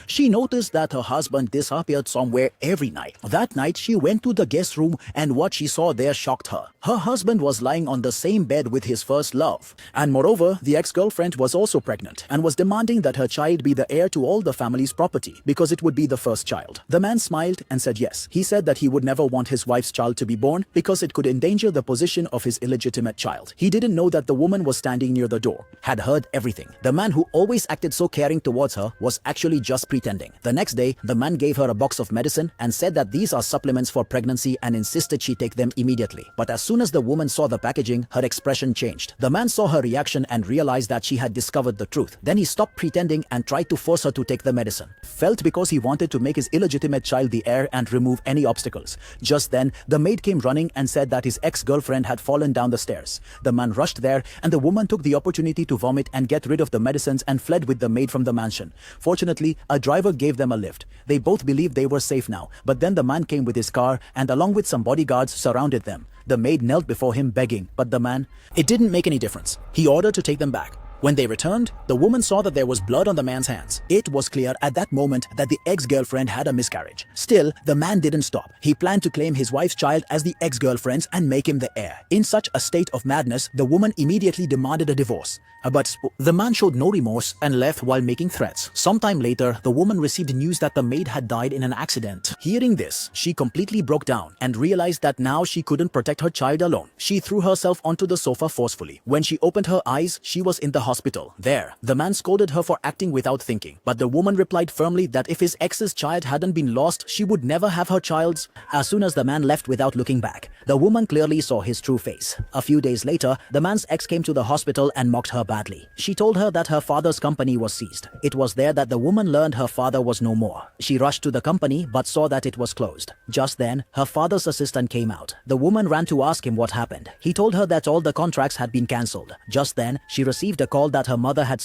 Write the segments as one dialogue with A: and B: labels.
A: She noticed that her husband disappeared somewhere every night. That night, she went to the guest room and what she saw there shocked her. Her husband was lying on the same bed with his first love. And moreover, the ex-girlfriend was also pregnant and was demanding that her child be the heir to all the family's property because it would be the first child. The man smiled and said yes. He said that he would never want his wife's child to be born because it could endanger the position of his illegitimate child. He didn't know that the woman was standing near the door, had heard everything. The man who always acted so caring towards her was actually just pretending. The next day, the man gave her a box of medicine and said that these are supplements for pregnancy and insisted she take them immediately. But as soon as the woman saw the packaging, her expression changed. The man saw her reaction and realized that she had discovered the truth. Then he stopped pretending and tried to force her to take the medicine. Felt because he wanted to make his illegitimate child the heir and remove any obstacles. Just then, the maid came running and said that his ex-girlfriend had fallen down the stairs. The man rushed there and the woman took the opportunity to vomit and get rid of the medicines and fled with the maid from the mansion. Fortunately, a driver gave them a lift. They both believed they were safe now, but then the man came with his car and along with some bodyguards surrounded them. The maid knelt before him begging, but the man, it didn't make any difference. He ordered to take them back. When they returned, the woman saw that there was blood on the man's hands. It was clear at that moment that the ex-girlfriend had a miscarriage. Still, the man didn't stop. He planned to claim his wife's child as the ex-girlfriend's and make him the heir. In such a state of madness, the woman immediately demanded a divorce. But the man showed no remorse and left while making threats. Sometime later, the woman received news that the maid had died in an accident. Hearing this, she completely broke down and realized that now she couldn't protect her child alone. She threw herself onto the sofa forcefully. When she opened her eyes, she was in the hospital. There, the man scolded her for acting without thinking. But the woman replied firmly that if his ex's child hadn't been lost, she would never have her child's. As soon as the man left without looking back, the woman clearly saw his true face. A few days later, the man's ex came to the hospital and mocked her badly. She told her that her father's company was seized. It was there that the woman learned her father was no more. She rushed to the company but saw that it was closed. Just then, her father's assistant came out. The woman ran to ask him what happened. He told her that all the contracts had been cancelled. Just then, she received a call that her mother had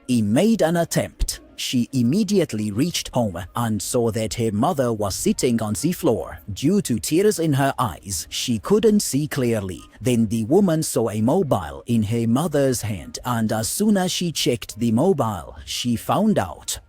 A: He made an attempt. She immediately reached home and saw that her mother was sitting on the floor. Due to tears in her eyes, she couldn't see clearly. Then the woman saw a mobile in her mother's hand, and as soon as she checked the mobile, she found out